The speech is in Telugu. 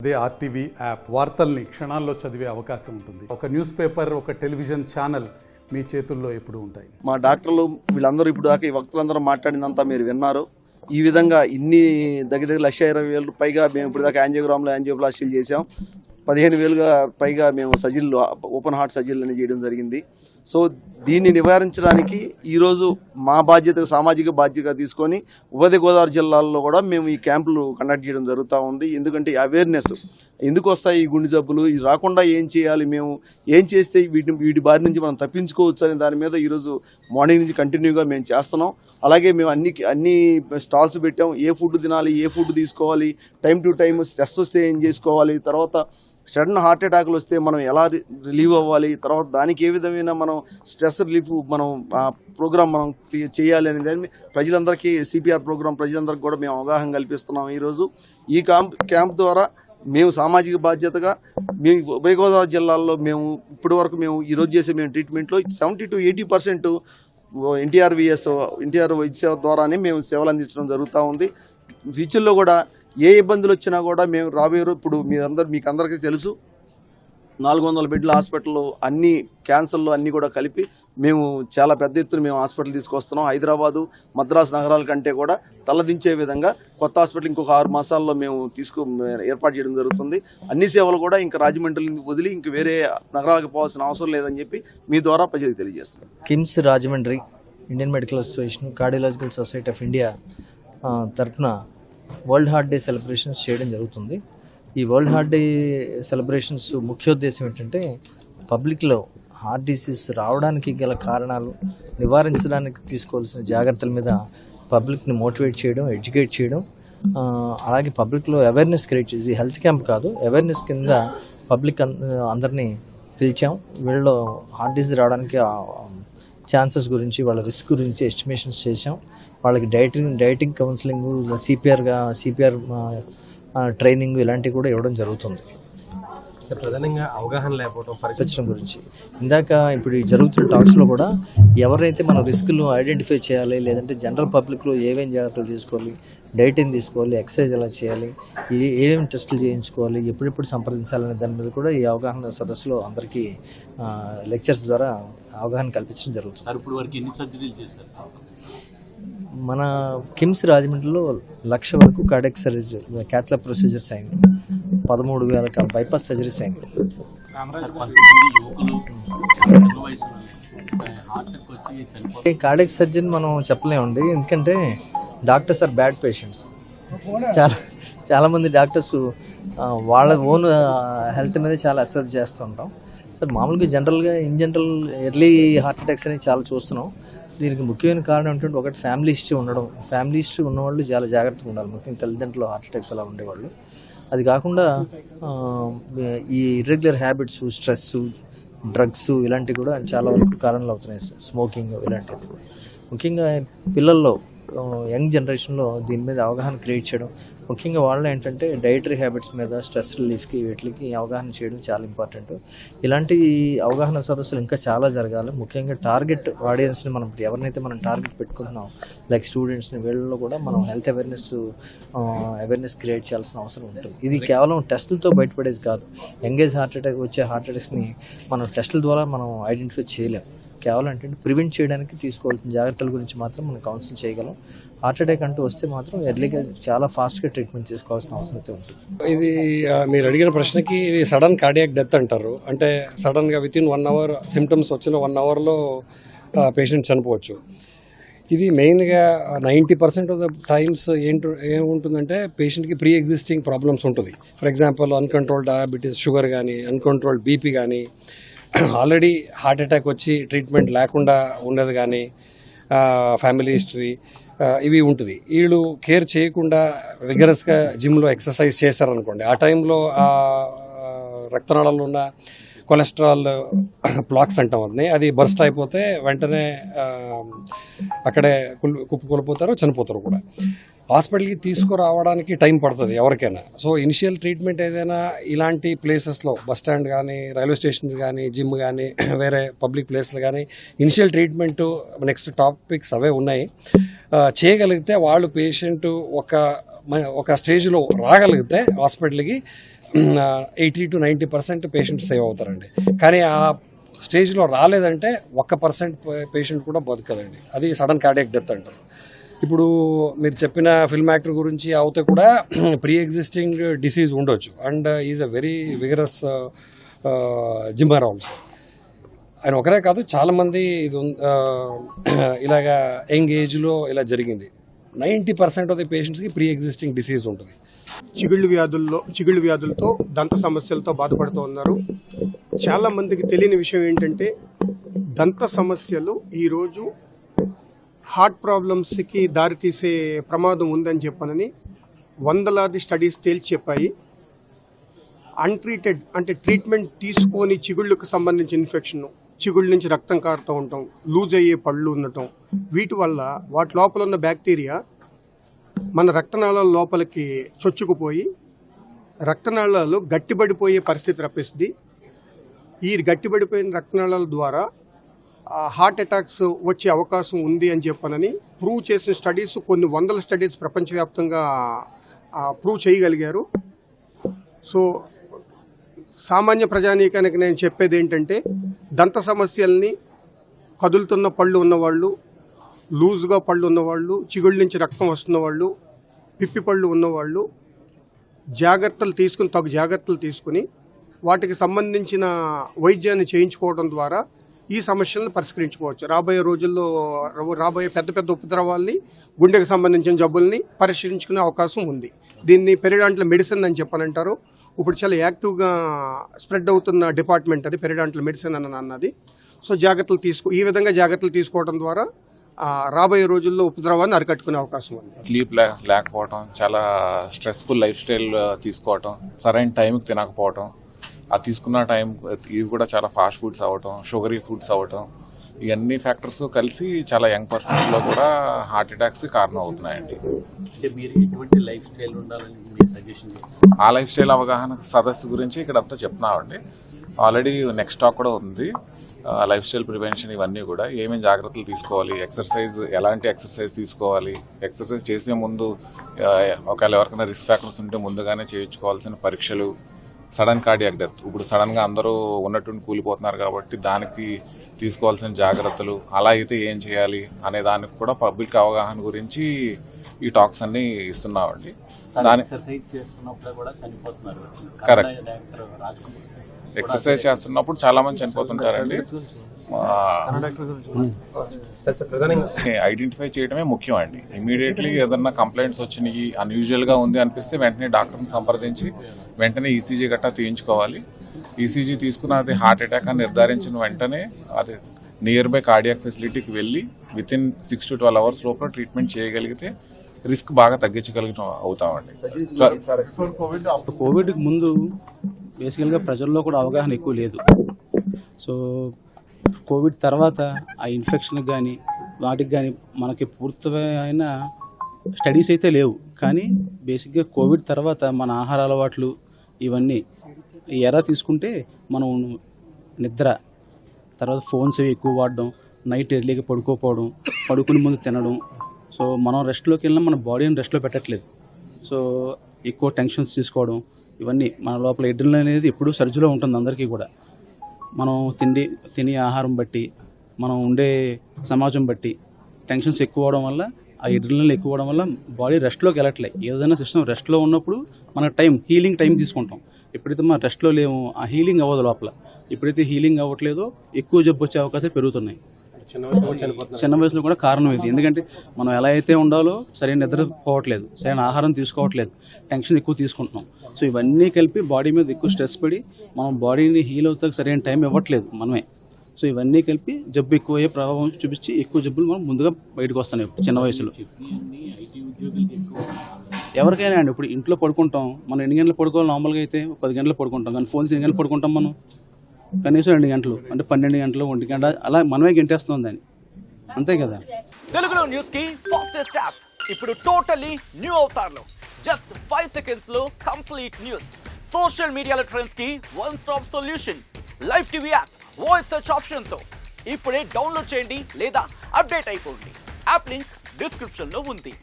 అదే ఆర్టీవీ యాప్ వార్తల్ని క్షణాల్లో చదివే అవకాశం ఉంటుంది. ఒక న్యూస్ పేపర్, ఒక టెలివిజన్ ఛానల్ మీ చేతుల్లో ఎప్పుడు ఉంటాయి. మా డాక్టర్లు వీళ్ళందరూ ఇప్పుడు దాకా ఈ వక్తలందరూ మాట్లాడినంతా మీరు విన్నారు. ఈ విధంగా ఇన్ని దగ్గర 1,20,000 పైగా మేము ఇప్పుడు దాకా యాంజియోగ్రామ్లో యాంజియోప్లాస్టీలు చేసాం. 15,000 పైగా మేము సర్జరీలు, ఓపెన్ హార్ట్ సర్జరీలు అని చేయడం జరిగింది. సో దీన్ని నివారించడానికి ఈరోజు మా బాధ్యత, సామాజిక బాధ్యత తీసుకొని ఉభయ గోదావరి జిల్లాల్లో కూడా మేము ఈ క్యాంపులు కండక్ట్ చేయడం జరుగుతూ ఉంది. ఎందుకంటే అవేర్నెస్ ఎందుకు వస్తాయి ఈ గుండె జబ్బులు, ఇది రాకుండా ఏం చేయాలి, మేము ఏం చేస్తే వీటి బారి నుంచి మనం తప్పించుకోవచ్చు అనే దాని మీద ఈరోజు మార్నింగ్ నుంచి కంటిన్యూగా మేము చేస్తున్నాం. అలాగే మేము అన్ని స్టాల్స్ పెట్టాం. ఏ ఫుడ్ తినాలి, ఏ ఫుడ్ తీసుకోవాలి, టైం టు టైం, స్ట్రెస్ వస్తే ఏం చేసుకోవాలి, తర్వాత సడన్ హార్ట్ అటాక్లు వస్తే మనం ఎలా రిలీవ్ అవ్వాలి, తర్వాత దానికి ఏ విధమైన మనం స్ట్రెస్ రిలీఫ్ మనం ప్రోగ్రామ్ మనం చేయాలి అనే దాన్ని ప్రజలందరికీ, సిపిఆర్ ప్రోగ్రామ్ ప్రజలందరికీ కూడా మేము అవగాహన కల్పిస్తున్నాం. ఈరోజు ఈ క్యాంప్ ద్వారా మేము సామాజిక బాధ్యతగా మేము ఉభయ గోదావరి జిల్లాల్లో మేము ఇప్పటి వరకు మేము ఈరోజు చేసే మేము ట్రీట్మెంట్లో 70 to 80% ఎన్టీఆర్ వైద్య సేవ ద్వారానే మేము సేవలు అందించడం జరుగుతూ ఉంది. ఫ్యూచర్లో కూడా ఏ ఇబ్బందులు వచ్చినా కూడా మేము రాబోయే, ఇప్పుడు మీకు అందరికీ తెలుసు, 400 బెడ్ల హాస్పిటల్, అన్ని క్యాన్సర్లు అన్నీ కూడా కలిపి మేము చాలా పెద్ద ఎత్తున మేము హాస్పిటల్ తీసుకొస్తున్నాం. హైదరాబాదు, మద్రాసు నగరాల కంటే కూడా తలదించే విధంగా కొత్త హాస్పిటల్ ఇంకొక 6 మాసాల్లో మేము ఏర్పాటు చేయడం జరుగుతుంది. అన్ని సేవలు కూడా ఇంకా రాజమండ్రి వదిలి ఇంక వేరే నగరాలకు పోవాల్సిన అవసరం లేదని చెప్పి మీ ద్వారా ప్రజలకు తెలియజేస్తున్నాం. KIMS Rajahmundry, Indian medical association, cardiological society of India తరఫున వరల్డ్ హార్ట్ డే సెలబ్రేషన్స్ చేయడం జరుగుతుంది. ఈ వరల్డ్ హార్ట్ డే సెలబ్రేషన్స్ ముఖ్యోద్దేశం ఏంటంటే పబ్లిక్లో హార్ట్ డిసీజ్ రావడానికి గల కారణాలు, నివారించడానికి తీసుకోవాల్సిన జాగ్రత్తల మీద పబ్లిక్ని మోటివేట్ చేయడం, ఎడ్యుకేట్ చేయడం, అలాగే పబ్లిక్లో అవేర్నెస్ క్రియేట్ చేసి, హెల్త్ క్యాంప్ కాదు, అవేర్నెస్ కింద పబ్లిక్ అందరినీ పిలిచాం. వీళ్ళలో హార్ట్ డిసీజ్ రావడానికి ఛాన్సెస్ గురించి, వాళ్ళ రిస్క్ గురించి ఎస్టిమేషన్స్ చేసాం. వాళ్ళకి డైటింగ్ కౌన్సిలింగ్, సిపిఆర్ ట్రైనింగ్ ఇలాంటివి కూడా ఇవ్వడం జరుగుతుంది. ప్రధానంగా అవగాహన లేకపోవడం గురించి ఇందాక ఇప్పుడు ఈ జరుగుతున్న టాక్స్లో కూడా ఎవరైతే మన రిస్క్లు ఐడెంటిఫై చేయాలి, లేదంటే జనరల్ పబ్లిక్లో ఏమేమి జాగ్రత్తలు తీసుకోవాలి, డైటింగ్ తీసుకోవాలి, ఎక్సర్సైజ్ ఎలా చేయాలి, ఏమేమి టెస్టులు చేయించుకోవాలి, ఎప్పుడెప్పుడు సంప్రదించాలనే దాని మీద కూడా ఈ అవగాహన సదస్సులో అందరికీ లెక్చర్స్ ద్వారా అవగాహన కల్పించడం జరుగుతుంది. ఇప్పుడు వరకు ఎన్ని సర్జరీలు చేశారు? మన కిమ్స్ రాజమండ్రిలో 1,00,000 వరకు కార్డియాక్ సర్జరీ, క్యాథ్లాబ్ ప్రొసీజర్స్ అయింది. 13,000 బైపాస్ సర్జరీస్ అయింది. కార్డియాక్ సర్జరీ మనం చెప్పలేమండి, ఎందుకంటే డాక్టర్స్ ఆర్ బ్యాడ్ పేషెంట్స్. చాలామంది డాక్టర్స్ వాళ్ళ ఓన్ హెల్త్ మీద చాలా అశ్రద్ధ చేస్తుంటాం. సార్ మామూలుగా in general early heart attacks అనేవి చాలా చూస్తున్నాం. దీనికి ముఖ్యమైన కారణం ఏంటంటే, ఒకటి ఫ్యామిలీ హిస్టరీ ఉండడం. ఫ్యామిలీ హిస్టరీ ఉన్నవాళ్ళు చాలా జాగ్రత్తగా ఉండాలి, ముఖ్యంగా తల్లిదండ్రులు హార్ట్ అటాక్స్ అలా ఉండేవాళ్ళు. అది కాకుండా ఈ ఇర్రెగ్యులర్ హ్యాబిట్స్, స్ట్రెస్, డ్రగ్స్ ఇలాంటివి కూడా చాలా వరకు కారణాలు అవుతున్నాయి. స్మోకింగ్ ఇలాంటివి కూడా ముఖ్యంగా పిల్లల్లో, యంగ్ జనరేషన్లో దీని మీద అవగాహన క్రియేట్ చేయడం, ముఖ్యంగా వాళ్ళు ఏంటంటే డైటరీ హ్యాబిట్స్ మీద, స్ట్రెస్ రిలీఫ్కి, వీటికి అవగాహన చేయడం చాలా ఇంపార్టెంట్. ఇలాంటి అవగాహన సదస్సులు ఇంకా చాలా జరగాలి. ముఖ్యంగా టార్గెట్ ఆడియన్స్ని మనం ఎవరినైతే మనం టార్గెట్ పెట్టుకుంటున్నాం, లైక్ స్టూడెంట్స్ని, వీళ్ళలో కూడా మనం హెల్త్ అవేర్నెస్ క్రియేట్ చేయాల్సిన అవసరం ఉంటుంది. ఇది కేవలం టెస్టులతో బయటపడేది కాదు. యంగేజ్ హార్ట్ అటాక్స్ని మనం టెస్టుల ద్వారా మనం ఐడెంటిఫై చేయలేం. కేవలం ఏంటంటే ప్రివెంట్ చేయడానికి తీసుకోవాల్సిన జాగ్రత్తల గురించి మాత్రం మనం కౌన్సిల్ చేయగలం. హార్ట్ అటాక్ అంటూ వస్తే మాత్రం ఎర్లీగా చాలా ఫాస్ట్గా ట్రీట్మెంట్ చేసుకోవాల్సిన అవసరం అయితే ఉంటుంది. ఇది మీరు అడిగిన ప్రశ్నకి, ఇది సడన్ కార్డియాక్ డెత్ అంటారు. అంటే సడన్గా విత్ ఇన్ 1 hour సిమ్టమ్స్ వచ్చిన 1 hourలో పేషెంట్ చనిపోవచ్చు. ఇది మెయిన్గా 90% ఆఫ్ ద టైమ్స్ ఏముంటుందంటే పేషెంట్కి ప్రీ ఎగ్జిస్టింగ్ ప్రాబ్లమ్స్ ఉంటుంది. For example uncontrolled diabetes, sugar కానీ, అన్కంట్రోల్డ్ బీపీ కానీ, ఆల్రెడీ హార్ట్ అటాక్ వచ్చి ట్రీట్మెంట్ లేకుండా ఉన్నది కానీ, ఫ్యామిలీ హిస్టరీ ఇవి ఉంటుంది. వీళ్ళు కేర్ చేయకుండా విగరస్గా జిమ్లో ఎక్సర్సైజ్ చేశారనుకోండి, ఆ టైంలో రక్తనాళాల్లో ఉన్న కొలెస్ట్రాల్ ప్లాక్స్ అంటాం, అది బర్స్ట్ అయిపోతే వెంటనే అక్కడే కుప్పకూలిపోతారు, చనిపోతారు కూడా. హాస్పిటల్కి తీసుకురావడానికి టైం పడుతుంది ఎవరికైనా. సో ఇనిషియల్ ట్రీట్మెంట్ ఏదైనా ఇలాంటి ప్లేసెస్లో, బస్ స్టాండ్ కానీ, రైల్వే స్టేషన్స్ కానీ, జిమ్ కానీ, వేరే పబ్లిక్ ప్లేస్లు కానీ ఇనిషియల్ ట్రీట్మెంటు నెక్స్ట్ టాపిక్స్ అవే ఉన్నాయి. చేయగలిగితే వాళ్ళు పేషెంట్ ఒక స్టేజ్లో రాగలిగితే హాస్పిటల్కి 80 to 90% పేషెంట్ సేవ్ అవుతారండి. కానీ ఆ స్టేజ్లో రాలేదంటే 1% పేషెంట్ కూడా బతకదండి. అది సడన్ కార్డియాక్ డెత్ అంటారు. ఇప్పుడు మీరు చెప్పిన ఫిల్మ్ యాక్టర్ గురించి అవుతే కూడా ప్రీ ఎగ్జిస్టింగ్ డిసీజ్ ఉండొచ్చు and is a very vigorous Zimmer also. ఆయన ఒకరే కాదు, చాలామంది ఇది ఇలాగా యంగ్ ఏజ్లో ఇలా జరిగింది. 90% ఆఫ్ ది పేషెంట్స్కి ప్రీ ఎగ్జిస్టింగ్ డిసీజ్ ఉంటుంది. చిగుళ్ళు వ్యాధులతో దంత సమస్యలతో బాధపడుతూ ఉన్నారు. చాలా మందికి తెలియని విషయం ఏంటంటే దంత సమస్యలు ఈరోజు హార్ట్ ప్రాబ్లమ్స్కి దారితీసే ప్రమాదం ఉందని చెప్పనని వందలాది స్టడీస్ తేల్చి చెప్పాయి. అన్ట్రీటెడ్ అంటే ట్రీట్మెంట్ తీసుకొని చిగుళ్ళకు సంబంధించిన ఇన్ఫెక్షన్, చిగుళ్ళ నుంచి రక్తం కారుతూ ఉండటం, లూజ్ అయ్యే పళ్ళు ఉండటం, వీటి వల్ల వాటి లోపల ఉన్న బ్యాక్టీరియా మన రక్తనాళాల లోపలికి చొచ్చుకుపోయి రక్తనాళాలు గట్టిపడిపోయే పరిస్థితి రప్పిస్తుంది. ఈ గట్టిపడిపోయిన రక్తనాళాల ద్వారా హార్ట్ అటాక్స్ వచ్చే అవకాశం ఉంది అని చెప్పనని ప్రూవ్ చేసిన స్టడీస్, కొన్ని వందల స్టడీస్ ప్రపంచవ్యాప్తంగా ప్రూవ్ చేయగలిగారు. సో సామాన్య ప్రజానీకానికి నేను చెప్పేది ఏంటంటే దంత సమస్యల్ని, కదులుతున్న పళ్ళు ఉన్నవాళ్ళు, లూజ్గా పళ్ళు ఉన్నవాళ్ళు, చిగుళ్ళ నుంచి రక్తం వస్తున్న వాళ్ళు, పిప్పి పళ్ళు ఉన్నవాళ్ళు తగు జాగ్రత్తలు తీసుకుని వాటికి సంబంధించిన వైద్యాన్ని చేయించుకోవడం ద్వారా ఈ సమస్యలను పరిష్కరించుకోవచ్చు. రాబోయే రోజుల్లో రాబోయే పెద్ద పెద్ద ఉపద్రవాల్ని, గుండెకు సంబంధించిన జబ్బుల్ని పరిష్కరించుకునే అవకాశం ఉంది. దీన్ని పెరిడాంటల్ మెడిసిన్ అని చెప్పనంటారు. ఇప్పుడు చాలా యాక్టివ్గా స్ప్రెడ్ అవుతున్న డిపార్ట్మెంట్ అది పెరిడాంటల్ మెడిసిన్ అన్నది. సో ఈ విధంగా జాగ్రత్తలు తీసుకోవడం ద్వారా రాబోయే రోజుల్లో ఉపద్రవాన్ని అరికట్టుకునే అవకాశం ఉంది. స్లీప్ లేకపోవటం, చాలా స్ట్రెస్ఫుల్ లైఫ్ స్టైల్ తీసుకోవటం, సరైన టైంకి తినకపోవటం, ఆ తీసుకున్న టైం ఇవి కూడా చాలా ఫాస్ట్ ఫుడ్స్ అవ్వటం, షుగరీ ఫుడ్స్ అవ్వటం, ఇవన్నీ ఫ్యాక్టర్స్ కలిసి చాలా యంగ్ పర్సన్స్లో కూడా హార్ట్ అటాక్స్ కారణం అవుతున్నాయండి. ఆ లైఫ్ స్టైల్ అవగాహన సదస్సు గురించి ఇక్కడ అంతా చెప్తున్నామండి. ఆల్రెడీ నెక్స్ట్ టాక్ కూడా ఉంది. లైఫ్ స్టైల్ ప్రివెన్షన్ ఇవన్నీ కూడా ఏమేమి జాగ్రత్తలు తీసుకోవాలి, ఎక్సర్సైజ్ ఎలాంటి ఎక్సర్సైజ్ తీసుకోవాలి, ఎక్సర్సైజ్ చేసే ముందు ఒకవేళ ఎవరికైనా రిస్క్ ఫ్యాక్టర్స్ ఉంటే ముందుగానే చేయించుకోవాల్సిన పరీక్షలు, సడన్ కార్డియాక్ డెత్ ఇప్పుడు సడన్గా అందరూ ఉన్నట్టుండి కూలిపోతున్నారు కాబట్టి దానికి తీసుకోవాల్సిన జాగ్రత్తలు, అలా అయితే ఏం చేయాలి అనే దానికి కూడా పబ్లిక్ అవగాహన గురించి ఈ టాక్స్ అన్ని ఇస్తున్నామండి. కరెక్ట్. ఎక్సర్సైజ్ చేస్తున్నప్పుడు చాలా మంది చనిపోతుంటారండి. ఐడెంటిఫై చేయడమే ముఖ్యం అండి. ఇమీడియట్లీ ఏదన్నా కంప్లైంట్స్ వచ్చినాయి, అన్యూజువల్ గా ఉంది అనిపిస్తే వెంటనే డాక్టర్ని సంప్రదించి వెంటనే ఈసీజీ గట్టా తీయించుకోవాలి. ఈసీజీ తీసుకున్న అది హార్ట్ అటాక్ అని నిర్ధారించిన వెంటనే అది నియర్ బై కార్డియాక్ ఫెసిలిటీకి వెళ్ళి వితిన్ 6 to 12 hours లోపల ట్రీట్మెంట్ చేయగలిగితే రిస్క్ బాగా తగ్గించగలిగిన అవుతామండి. కోవిడ్ ముందు బేసికల్గా ప్రజల్లో కూడా అవగాహన ఎక్కువ లేదు. సో కోవిడ్ తర్వాత ఆ ఇన్ఫెక్షన్కి కానీ వాటికి కానీ మనకి పూర్తయిన స్టడీస్ అయితే లేవు. కానీ బేసిక్గా కోవిడ్ తర్వాత మన ఆహార అలవాట్లు ఇవన్నీ ఎరా తీసుకుంటే మనం నిద్ర, తర్వాత ఫోన్స్ అవి ఎక్కువ వాడడం, నైట్ ఎర్లీగా పడుకోపోవడం, పడుకునే ముందు తినడం. సో మనం రెస్ట్లోకి వెళ్ళినా మన బాడీని రెస్ట్లో పెట్టట్లేదు. సో ఎక్కువ టెన్షన్స్ తీసుకోవడం, ఇవన్నీ మన లోపల ఎడ్రినలిన్ అనేది ఎప్పుడూ సర్జులో ఉంటుంది అందరికీ కూడా. మనం తినే ఆహారం బట్టి, మనం ఉండే సమాజం బట్టి టెన్షన్స్ ఎక్కువ అవడం వల్ల, ఆ ఎడ్రినలిన్ ఎక్కువ అవడం వల్ల బాడీ రెస్ట్లోకి వెళ్ళట్లేదు. ఏదైనా సిస్టమ్ రెస్ట్లో ఉన్నప్పుడు మన హీలింగ్ టైం తీసుకుంటాం. ఎప్పుడైతే మనం రెస్ట్లో లేమో ఆ హీలింగ్ అవ్వదు లోపల. ఎప్పుడైతే హీలింగ్ అవ్వట్లేదో ఎక్కువ జబ్బు వచ్చే అవకాశాలు పెరుగుతున్నాయి. చిన్న వయసులో కూడా కారణం ఇది. ఎందుకంటే మనం ఎలా అయితే ఉండాలో సరైన నిద్ర పోవట్లేదు, సరైన ఆహారం తీసుకోవట్లేదు, టెన్షన్ ఎక్కువ తీసుకుంటున్నాం. సో ఇవన్నీ కలిపి బాడీ మీద ఎక్కువ స్ట్రెస్ పడి మనం బాడీని హీల్ అవుతాకి సరైన టైం ఇవ్వట్లేదు మనమే. సో ఇవన్నీ కలిపి జబ్బు ఎక్కువ అయ్యే ప్రభావం చూపించి ఎక్కువ జబ్బులు మనం ముందుగా బయటకు వస్తున్నాయి చిన్న వయసులో. ఎవరికైనా అండి, ఇప్పుడు ఇంట్లో పడుకుంటాం, మనం 8 గంటలు పడుకోవాలి నార్మల్గా అయితే, 10 గంటలు పడుకుంటాం. కానీ ఫోన్స్ 8 గంటలు పడుకుంటాం మనం, కనీసం 2 గంటలు, అంటే 12 గంటలు, 1 గంట అలా మనమే గంటేస్తున్నాం దాన్ని, అంతే కదా. తెలుగులో న్యూస్ కి ఫాస్టెస్ట్ యాప్ ఇప్పుడు టోటల్లీ న్యూ అవతార్లో. జస్ట్ 5 seconds లో కంప్లీట్ న్యూస్, సోషల్ మీడియాలో ట్రెండ్స్ కి one stop solution, live TV app, voice search option తో ఇప్పుడే డౌన్లోడ్ చేయండి లేదా అప్డేట్ అయిపోండి. యాప్ లింక్ డిస్క్రిప్షన్ లో ఉంది.